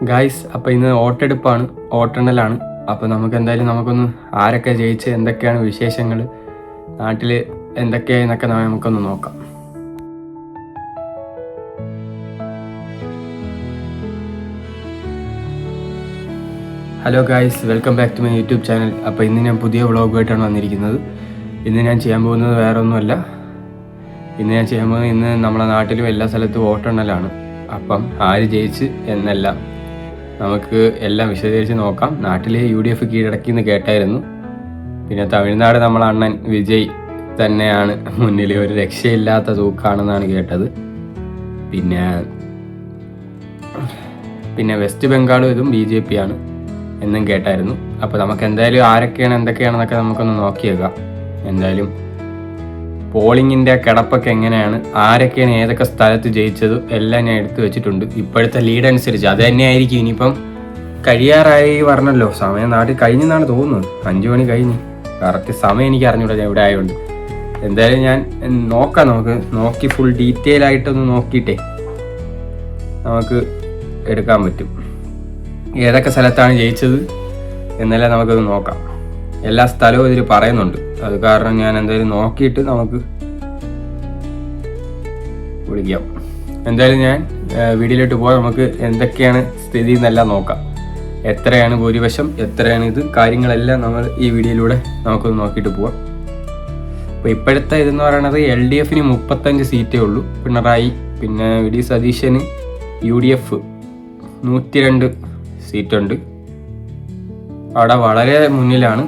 Guys, അപ്പോൾ ഇന്ന് വോട്ടെടുപ്പാണ്, വോട്ടെണ്ണലാണ്. അപ്പോൾ നമുക്കൊന്ന് ആരൊക്കെ ജയിച്ച്, എന്തൊക്കെയാണ് വിശേഷങ്ങൾ, നാട്ടിൽ എന്തൊക്കെയാണെന്നൊക്കെ നമുക്കൊന്ന് നോക്കാം. Hello guys, welcome back to my YouTube channel. അപ്പോൾ ഇന്ന് ഞാൻ പുതിയ വ്ളോഗുമായിട്ടാണ് വന്നിരിക്കുന്നത്. ഇന്ന് ഞാൻ ചെയ്യാൻ പോകുന്നത് വേറെ ഒന്നുമല്ല. ഇന്ന് നമ്മളെ നാട്ടിലും എല്ലാ സ്ഥലത്തും വോട്ടെണ്ണലാണ്. അപ്പം ആര് ജയിച്ച് എന്നെല്ലാം നമുക്ക് എല്ലാം വിശദീകരിച്ച് നോക്കാം. നാട്ടിൽ UDF കീഴടക്കിയെന്ന് കേട്ടായിരുന്നു. പിന്നെ തമിഴ്നാട് നമ്മളെ അണ്ണൻ വിജയ് തന്നെയാണ് മുന്നിൽ, ഒരു രക്ഷയില്ലാത്ത തൂക്കാണെന്നാണ് കേട്ടത്. പിന്നെ വെസ്റ്റ് ബംഗാളും ഇതും BJP ആണ് എന്നും കേട്ടായിരുന്നു. അപ്പോൾ നമുക്ക് എന്തായാലും ആരൊക്കെയാണ് എന്തൊക്കെയാണെന്നൊക്കെ നമുക്കൊന്ന് നോക്കിയേക്കാം. എന്തായാലും പോളിങ്ങിൻ്റെ കിടപ്പൊക്കെ എങ്ങനെയാണ്, ആരൊക്കെയാണ് ഏതൊക്കെ സ്ഥലത്ത് ജയിച്ചത് എല്ലാം ഞാൻ എടുത്തു വെച്ചിട്ടുണ്ട്. ഇപ്പോഴത്തെ ലീഡ് അനുസരിച്ച് അത് തന്നെയായിരിക്കും. ഇനിയിപ്പം കഴിയാറായി പറഞ്ഞല്ലോ, സമയം നാട്ടിൽ കഴിഞ്ഞെന്നാണ് തോന്നുന്നത്. 5 മണി കഴിഞ്ഞ്. കറക്റ്റ് സമയം എനിക്ക് അറിഞ്ഞൂടാ, ഞാൻ ഇവിടെ ആയതുകൊണ്ട്. എന്തായാലും ഞാൻ നമുക്ക് നോക്കി ഫുൾ ഡീറ്റെയിൽ ആയിട്ടൊന്ന് നോക്കിയിട്ടേ നമുക്ക് എടുക്കാൻ പറ്റും ഏതൊക്കെ സ്ഥലത്താണ് ജയിച്ചത് എന്നെല്ലാം നമുക്കത് നോക്കാം. എല്ലാ സ്ഥലവും ഇതിൽ പറയുന്നുണ്ട്. അത് കാരണം ഞാൻ എന്തായാലും നോക്കിയിട്ട് നമുക്ക് വിളിക്കാം. എന്തായാലും ഞാൻ വീഡിയോയിലോട്ട് പോകാം. നമുക്ക് എന്തൊക്കെയാണ് സ്ഥിതി എന്നെല്ലാം നോക്കാം. എത്രയാണ് ഭൂരിപക്ഷം, എത്രയാണ് ഇത്, കാര്യങ്ങളെല്ലാം നമ്മൾ ഈ വീഡിയോയിലൂടെ നമുക്കൊന്ന് നോക്കിയിട്ട് പോവാം. അപ്പോൾ ഇപ്പോഴത്തെ ഇതെന്ന് പറയുന്നത് LDF 35 സീറ്റേ ഉള്ളൂ. പിണറായി, പിന്നെ VD സതീശന് UDF 102 സീറ്റുണ്ട്. അവിടെ വളരെ മുന്നിലാണ്.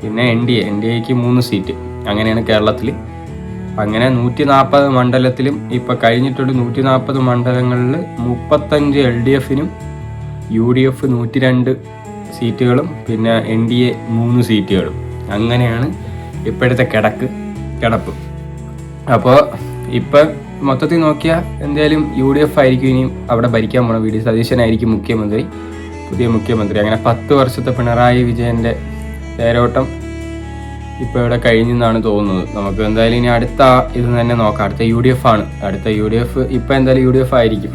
പിന്നെ NDAക്ക് 3 സീറ്റ്. അങ്ങനെയാണ് കേരളത്തിൽ. അങ്ങനെ 140 മണ്ഡലത്തിലും ഇപ്പം കഴിഞ്ഞിട്ടുണ്ട്. 140 മണ്ഡലങ്ങളിൽ 35 LDFനും UDF 102 സീറ്റുകളും പിന്നെ NDA 3 സീറ്റുകളും. അങ്ങനെയാണ് ഇപ്പോഴത്തെ കിടപ്പ്. അപ്പോൾ ഇപ്പം മൊത്തത്തിൽ നോക്കിയാൽ എന്തായാലും UDF ആയിരിക്കും ഇനിയും അവിടെ ഭരിക്കാൻ പോകണം. VD സതീശനായിരിക്കും പുതിയ മുഖ്യമന്ത്രി. അങ്ങനെ 10 വർഷത്തെ പിണറായി വിജയൻ്റെ തേരോട്ടം ഇപ്പോൾ ഇവിടെ കഴിഞ്ഞെന്നാണ് തോന്നുന്നത്. നമുക്ക് എന്തായാലും ഇനി അടുത്ത ഇത് തന്നെ നോക്കാം. അടുത്ത UDF ആണ്. ഇപ്പം എന്തായാലും UDF ആയിരിക്കും.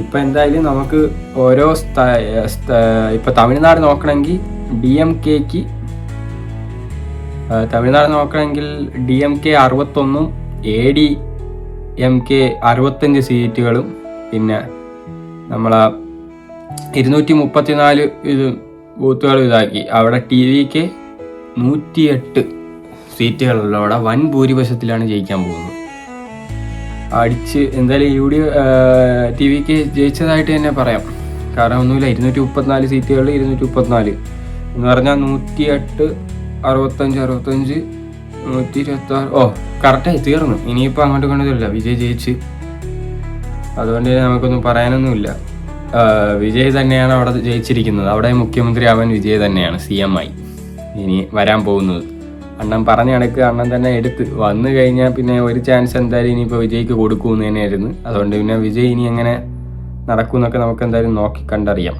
ഇപ്പം എന്തായാലും നമുക്ക് ഓരോ ഇപ്പം തമിഴ്നാട് നോക്കണമെങ്കിൽ DMK 61, ADMK 65 സീറ്റുകളും പിന്നെ നമ്മളെ 234 ഇത് ബൂത്തുകൾ ഇതാക്കി. അവിടെ TVK 108 സീറ്റുകളുള്ളവിടെ വൻ ഭൂരിപക്ഷത്തിലാണ് ജയിക്കാൻ പോകുന്നത്. അടിച്ച് എന്തായാലും TVK ജയിച്ചതായിട്ട് തന്നെ പറയാം. കാരണം ഒന്നുമില്ല, 234 സീറ്റുകളിൽ 234 എന്ന് പറഞ്ഞാൽ 108, 65, 126. കറക്റ്റായി തീർന്നു. ഇനിയിപ്പോൾ അങ്ങോട്ട് കൊണ്ടതില്ല. വിജയ് ജയിച്ച്. അതുകൊണ്ട് നമുക്കൊന്നും പറയാനൊന്നുമില്ല. വിജയ് തന്നെയാണ് അവിടെ ജയിച്ചിരിക്കുന്നത്. അവിടെ മുഖ്യമന്ത്രി അവൻ വിജയ് തന്നെയാണ് CM ആയി ഇനി വരാൻ പോകുന്നത്. അണ്ണൻ പറഞ്ഞ കണക്ക് അണ്ണൻ തന്നെ എടുത്ത് വന്നു കഴിഞ്ഞാൽ പിന്നെ ഒരു ചാൻസ് എന്തായാലും ഇനിയിപ്പോൾ വിജയ്ക്ക് കൊടുക്കുമെന്ന് തന്നെയായിരുന്നു. അതുകൊണ്ട് പിന്നെ വിജയ് ഇനി എങ്ങനെ നടക്കുമെന്നൊക്കെ നമുക്ക് എന്തായാലും നോക്കി കണ്ടറിയാം.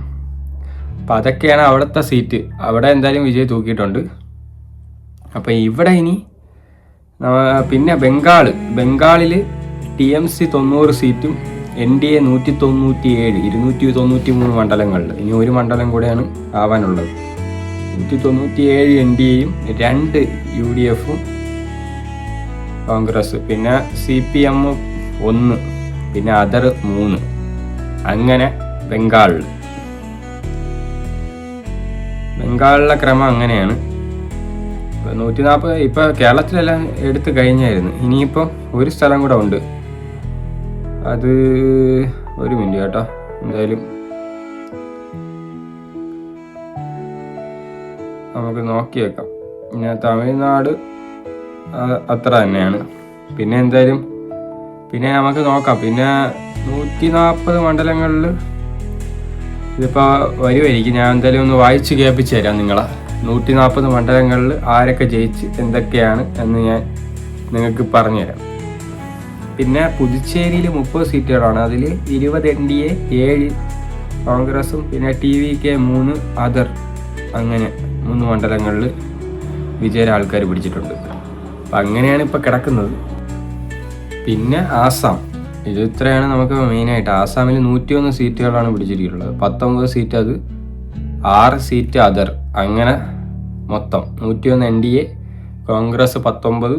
അപ്പം അതൊക്കെയാണ് അവിടുത്തെ സീറ്റ്. അവിടെ എന്തായാലും വിജയ് തൂക്കിയിട്ടുണ്ട്. അപ്പം ഇവിടെ ഇനി പിന്നെ ബംഗാളിൽ TMC 90 സീറ്റും NDA 197, 293 മണ്ഡലങ്ങളിൽ. ഇനി ഒരു മണ്ഡലം കൂടെയാണ് ആവാനുള്ളത്. 197 NDAയും 2 UDFും കോൺഗ്രസ്, പിന്നെ CPM 1, പിന്നെ അതർ 3. അങ്ങനെ ബംഗാളിലെ ക്രമം അങ്ങനെയാണ്. 140 ഇപ്പോൾ കേരളത്തിലെല്ലാം എടുത്തു കഴിഞ്ഞായിരുന്നു. ഇനിയിപ്പോൾ ഒരു സ്ഥലം കൂടെ ഉണ്ട്. അത് ഒരു മിനിറ്റ് കേട്ടോ. എന്തായാലും നമുക്ക് നോക്കി വെക്കാം. പിന്നെ തമിഴ്നാട് അത്ര തന്നെയാണ്. പിന്നെ എന്തായാലും പിന്നെ നമുക്ക് നോക്കാം. പിന്നെ 140 മണ്ഡലങ്ങളിൽ ഇതിപ്പോൾ വരുമായിരിക്കും. ഞാൻ എന്തായാലും ഒന്ന് വായിച്ച് കേൾപ്പിച്ച് തരാം നിങ്ങളെ. 140 മണ്ഡലങ്ങളിൽ ആരൊക്കെ ജയിച്ച് എന്തൊക്കെയാണ് എന്ന് ഞാൻ നിങ്ങൾക്ക് പറഞ്ഞുതരാം. പിന്നെ പുതുച്ചേരിയിൽ 30 സീറ്റുകളാണ്. അതിൽ 20 NDA, 7 കോൺഗ്രസും പിന്നെ TVK 3 അതർ. അങ്ങനെ 3 മണ്ഡലങ്ങളിൽ വിജയ ആൾക്കാർ പിടിച്ചിട്ടുണ്ട്. അപ്പം അങ്ങനെയാണ് ഇപ്പോൾ കിടക്കുന്നത്. പിന്നെ ആസാം ഇത് ഇത്രയാണ് നമുക്ക് മെയിനായിട്ട്. ആസാമിൽ 101 സീറ്റുകളാണ് പിടിച്ചിട്ടുള്ളത്. 19 സീറ്റ് അത്, 6 സീറ്റ് അതർ, അങ്ങനെ മൊത്തം 101 NDA, കോൺഗ്രസ് 19,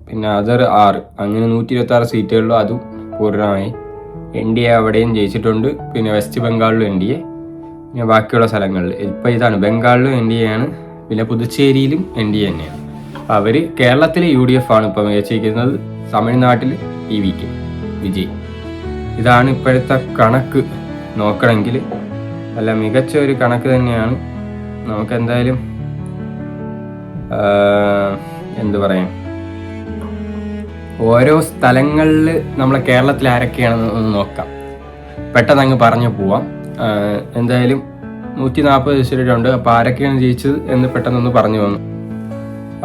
പിന്നെ അതർ 6, അങ്ങനെ 126 സീറ്റുകളിലും അതും പൂർണ്ണമായി. NDA അവിടെയും ജയിച്ചിട്ടുണ്ട്. പിന്നെ വെസ്റ്റ് ബംഗാളിലും NDA, പിന്നെ ബാക്കിയുള്ള സ്ഥലങ്ങളിൽ ഇപ്പോൾ ഇതാണ്. ബംഗാളിലും NDA ആണ്, പിന്നെ പുതുച്ചേരിയിലും NDA തന്നെയാണ്. അവർ കേരളത്തിൽ UDF ആണ് ഇപ്പം വെച്ചിരിക്കുന്നത്, തമിഴ്നാട്ടിൽ TVK വിജയ്. ഇതാണ് ഇപ്പോഴത്തെ കണക്ക്. നോക്കണമെങ്കിൽ നല്ല മികച്ച ഒരു കണക്ക് തന്നെയാണ്. നമുക്ക് എന്തായാലും എന്തു പറയാം, ഓരോ സ്ഥലങ്ങളിൽ നമ്മളെ കേരളത്തിൽ ആരൊക്കെയാണെന്ന് ഒന്ന് നോക്കാം. പെട്ടെന്ന് അങ്ങ് പറഞ്ഞു പോവാം. എന്തായാലും 140 ഡിസ്ട്രിക്റ്റുണ്ട്. അപ്പോൾ ആരൊക്കെയാണ് ജയിച്ചത് എന്ന് പെട്ടെന്നൊന്ന് പറഞ്ഞു വന്നു.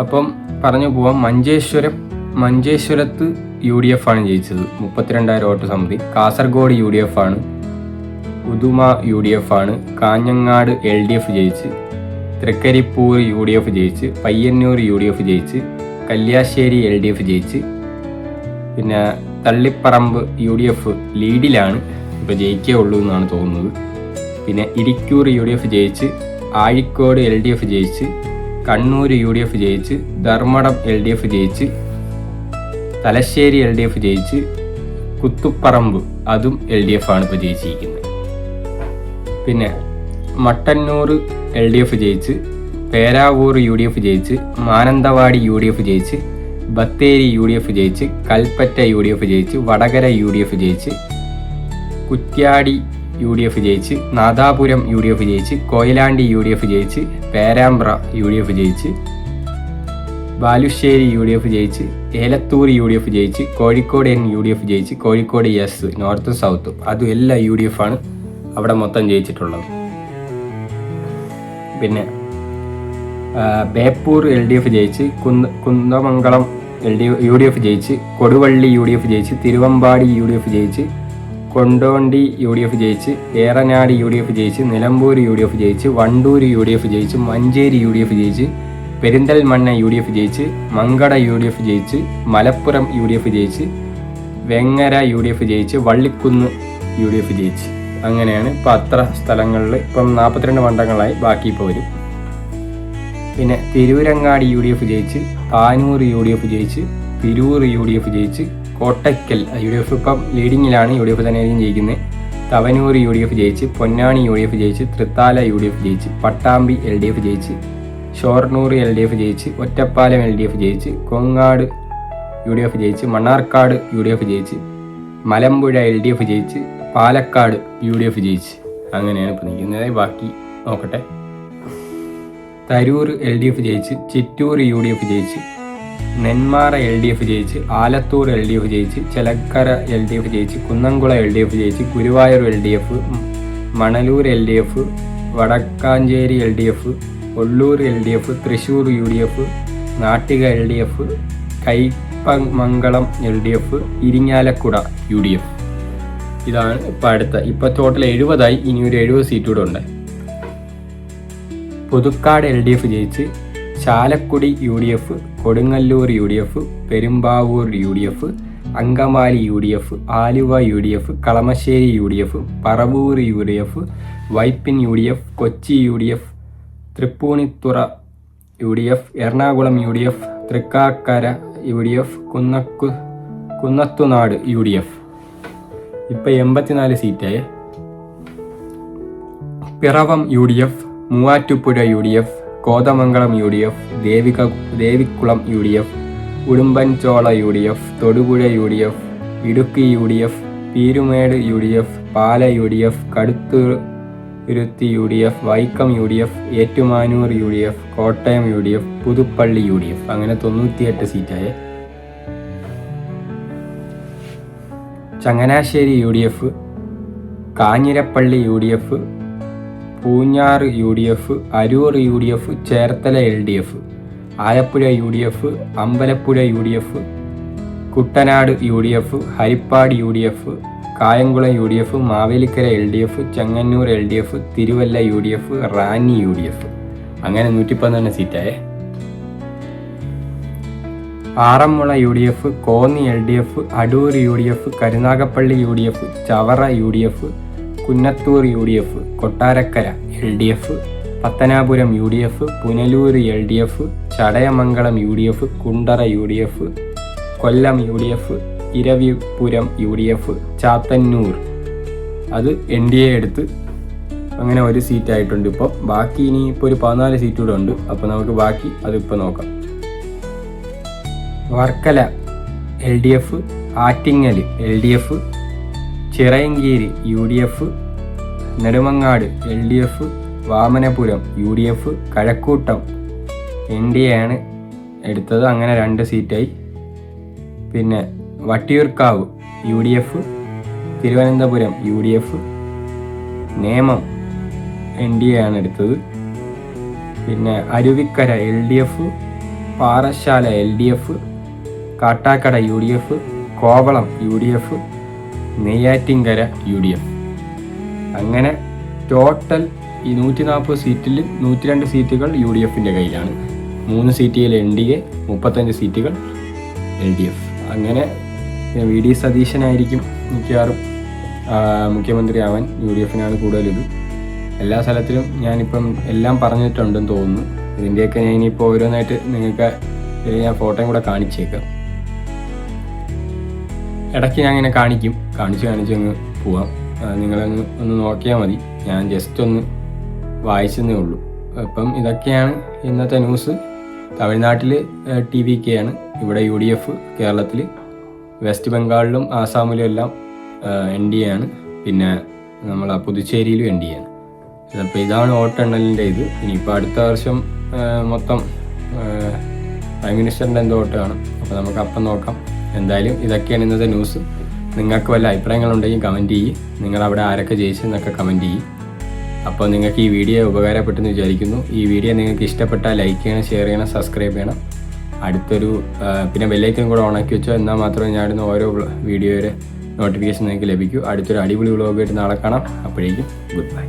അപ്പം പറഞ്ഞു പോവാം. മഞ്ചേശ്വരത്ത് UDF ആണ് ജയിച്ചത്, 32,000 വോട്ട് സംബന്ധി. കാസർഗോഡ് UDF ആണ്. ഉദുമ UDF ആണ്. കാഞ്ഞങ്ങാട് LDF ജയിച്ച്. തൃക്കരിപ്പൂർ UDF ജയിച്ച്. പയ്യന്നൂർ UDF ജയിച്ച്. കല്യാശ്ശേരി LDF ജയിച്ച്. പിന്നെ തള്ളിപ്പറമ്പ് UDF ലീഡിലാണ്, ഇപ്പോൾ ജയിക്കേ ഉള്ളൂ എന്നാണ് തോന്നുന്നത്. പിന്നെ ഇരിക്കൂർ UDF ജയിച്ച്. ആഴിക്കോട് LDF ജയിച്ച്. കണ്ണൂർ UDF ജയിച്ച്. ധർമ്മടം LDF ജയിച്ച്. തലശ്ശേരി LDF ജയിച്ച്. കുത്തുപ്പറമ്പ് അതും LDF ആണ് ഇപ്പോൾ ജയിച്ചിരിക്കുന്നത്. പിന്നെ മട്ടന്നൂർ LDF ജയിച്ച്. പേരാവൂർ UDF ജയിച്ച്. മാനന്തവാടി UDF ജയിച്ച്. ബത്തേരി UDF ജയിച്ച്. കൽപ്പറ്റ UDF ജയിച്ച്. വടകര UDF ജയിച്ച്. കുറ്റ്യാടി UDF ജയിച്ച്. നാദാപുരം UDF ജയിച്ച്. കൊയിലാണ്ടി UDF ജയിച്ച്. പേരാമ്പ്ര UDF ജയിച്ച്. ബാലുശ്ശേരി UDF ജയിച്ച്. ഏലത്തൂർ UDF ജയിച്ച്. കോഴിക്കോട് UDF ജയിച്ച്. കോഴിക്കോട് S നോർത്തും സൗത്തും അതും എല്ലാ UDF ആണ് അവിടെ മൊത്തം ജയിച്ചിട്ടുള്ളത്. പിന്നെ ബേപ്പൂർ LDF ജയിച്ച്. കുന്ദമംഗളം UDF ജയിച്ച്. കൊടുവള്ളി UDF ജയിച്ച്. തിരുവമ്പാടി UDF ജയിച്ച്. കൊണ്ടോണ്ടി UDF ജയിച്ച്. ഏറനാട് UDF ജയിച്ച്. നിലമ്പൂർ UDF ജയിച്ച്. വണ്ടൂർ UDF ജയിച്ച്. മഞ്ചേരി UDF ജയിച്ച്. പെരിന്തൽമണ്ണ UDF ജയിച്ച്. മങ്കട UDF ജയിച്ച്. മലപ്പുറം UDF ജയിച്ച്. വെങ്ങര UDF ജയിച്ച്. വള്ളിക്കുന്ന് UDF ജയിച്ച്. അങ്ങനെയാണ് ഇപ്പോൾ അത്ര സ്ഥലങ്ങളിൽ. ഇപ്പം 42 മണ്ഡലങ്ങളായി, ബാക്കി ഇപ്പോൾ വരും. പിന്നെ തിരൂരങ്ങാടി UDF ജയിച്ച്. താനൂർ UDF ജയിച്ച്. തിരൂർ UDF ജയിച്ച്. കോട്ടയ്ക്കൽ UDF ഇപ്പം ലീഡിങ്ങിലാണ്, UDF തന്നെയായിരിക്കും ജയിക്കുന്നത്. തവനൂർ UDF ജയിച്ച്. പൊന്നാനി UDF ജയിച്ച്. തൃത്താല UDF ജയിച്ച്. പട്ടാമ്പി LDF ജയിച്ച്. ഷൊർണൂർ LDF ജയിച്ച്. ഒറ്റപ്പാലം LDF ജയിച്ച്. കൊങ്ങാട് UDF ജയിച്ച്. മണ്ണാർക്കാട് UDF ജയിച്ച്. മലമ്പുഴ LDF ജയിച്ച്. പാലക്കാട് UDF ജയിച്ച്. അങ്ങനെയാണ് ഇപ്പോൾ നിൽക്കുന്നത്. ബാക്കി നോക്കട്ടെ. തരൂർ LDF ജയിച്ച്. ചിറ്റൂർ UDF ജയിച്ച്. നെന്മാറ LDF ജയിച്ച്. ആലത്തൂർ LDF ജയിച്ച്. ചെലക്കര LDF ജയിച്ച്. കുന്നംകുളം LDF ജയിച്ച്. Guruvayur LDF, Manalur LDF, Vadakkanchery LDF, Olloor LDF, Thrissur UDF, Nattika LDF, കൈപ്പമംഗളം LDF, Irinjalakuda UDF. ഇതാണ് ഇപ്പോൾ അടുത്ത. ഇപ്പോൾ ടോട്ടൽ 70ആയി. ഇനി ഒരു 70 സീറ്റ് കൂടെ ഉണ്ട്. പുതുക്കാട് LDF ജയിച്ച്. Chalakudy UDF, Kodungallur UDF, Perumbavoor UDF, Angamaly UDF, Aluva UDF, Kalamassery UDF, Paravur UDF, Vypin UDF, Kochi UDF, Tripunithura UDF, Ernakulam UDF, Thrikkakara UDF, Kunnathunad UDF. ഇപ്പം 84 സീറ്റായി. Piravom UDF, Muvattupuzha UDF, കോതമംഗളം UDF, Devikulam UDF, ഉടുമ്പൻചോള UDF, Thodupuzha UDF, Idukki UDF, Peermade UDF, പാല UDF, Kaduthuruthy UDF, Vaikom UDF, Ettumanoor UDF, Kottayam UDF, Puthuppally UDF. അങ്ങനെ 98 സീറ്റായി. Changanassery UDF, Kanjirappally UDF, Poonjar UDF, Aroor UDF, Cherthala LDF, Alappuzha UDF, Ambalappuzha UDF, Kuttanad UDF, Harippad UDF, Kayamkulam UDF, Mavelikkara LDF, Chengannur LDF, Thiruvalla UDF, Ranni UDF. അങ്ങനെ 112 സീറ്റായേ. Aranmula UDF, Konni LDF, Adoor UDF, Karunagappally UDF, Chavara UDF, Kunnathur UDF, Kottarakkara LDF, Pathanapuram UDF, Punalur LDF, ചടയമംഗളം UDF, Kundara UDF, കൊല്ലം UDF, Eravipuram UDF, Chathannoor അത് NDA എടുത്ത് അങ്ങനെ ഒരു സീറ്റായിട്ടുണ്ട്. ഇപ്പോൾ ബാക്കി ഇനിയിപ്പോൾ ഒരു 14 സീറ്റ് കൂടെ ഉണ്ട്. അപ്പോൾ നമുക്ക് ബാക്കി അതിപ്പോൾ നോക്കാം. Varkala LDF, Attingal LDF, ചിറയൻകീരി UDF, Nedumangad LDF, Vamanapuram UDF, Kazhakkoottam NDA ആണ് എടുത്തത്. അങ്ങനെ 2 സീറ്റായി. പിന്നെ Vattiyoorkavu UDF, Thiruvananthapuram UDF, Nemom NDA ആണ് എടുത്തത്. പിന്നെ Aruvikkara LDF, Parassala LDF, Kattakkada UDF, Kovalam UDF, Neyyattinkara UDF. അങ്ങനെ ടോട്ടൽ ഈ 140 സീറ്റിൽ 102 സീറ്റുകൾ UDFൻ്റെ കയ്യിലാണ്. 3 സീറ്റുകൾ NDA, 35 സീറ്റുകൾ LDF. അങ്ങനെ VD സതീശനായിരിക്കും മിക്കവാറും മുഖ്യമന്ത്രിയാവാൻ. UDFനാണ് കൂടുതലിത്. എല്ലാ സ്ഥലത്തിലും ഞാനിപ്പം എല്ലാം പറഞ്ഞിട്ടുണ്ടെന്ന് തോന്നുന്നു. ഇതിൻ്റെയൊക്കെ ഞാൻ ഇനിയിപ്പോൾ ഓരോന്നായിട്ട് നിങ്ങൾക്ക് ഞാൻ ഫോട്ടോയും കൂടെ കാണിച്ചേക്കാം. ഇടയ്ക്ക് ഞാൻ ഇങ്ങനെ കാണിച്ച് അങ്ങ് പോവാം. നിങ്ങളൊന്ന് നോക്കിയാൽ മതി. ഞാൻ ജസ്റ്റ് ഒന്ന് വായിച്ചെന്നേ ഉള്ളൂ. അപ്പം ഇതൊക്കെയാണ് ഇന്നത്തെ ന്യൂസ്. തമിഴ്നാട്ടിൽ TVK ആണ്, ഇവിടെ UDF, കേരളത്തിൽ വെസ്റ്റ് ബംഗാളിലും ആസാമിലും എല്ലാം NDA ആണ്. പിന്നെ നമ്മളെ പുതുച്ചേരിയിലും NDA ആണ്. അപ്പോൾ ഇതാണ് വോട്ടെണ്ണലിൻ്റെ ഇത്. ഇനിയിപ്പോൾ അടുത്ത വർഷം മൊത്തം പ്രൈം മിനിസ്റ്ററിൻ്റെ എന്തോ വോട്ട് കാണും. അപ്പോൾ നമുക്ക് അപ്പം നോക്കാം. എന്തായാലും ഇതൊക്കെയാണ് ഇന്നത്തെ ന്യൂസ്. നിങ്ങൾക്ക് വല്ല അഭിപ്രായങ്ങളുണ്ടെങ്കിൽ കമൻറ്റ് ചെയ്യും. നിങ്ങളവിടെ ആരൊക്കെ ജയിച്ചെന്നൊക്കെ കമൻറ്റ് ചെയ്യും. അപ്പോൾ നിങ്ങൾക്ക് ഈ വീഡിയോ ഉപകാരപ്പെട്ടെന്ന് വിചാരിക്കുന്നു. ഈ വീഡിയോ നിങ്ങൾക്ക് ഇഷ്ടപ്പെട്ടാൽ ലൈക്ക് ചെയ്യണം, ഷെയർ ചെയ്യണം, സബ്സ്ക്രൈബ് ചെയ്യണം. അടുത്തൊരു പിന്നെ ബെല്ലൈക്കനും കൂടെ ഓണാക്കി വെച്ചോ. എന്നാൽ മാത്രമേ ഞാനിടുന്ന ഓരോ വീഡിയോയുടെ നോട്ടിഫിക്കേഷൻ നിങ്ങൾക്ക് ലഭിക്കൂ. അടുത്തൊരു അടിപൊളി വ്ളോഗായിട്ട് നാളെ കാണാം. അപ്പോഴേക്കും ഗുഡ് ബൈ.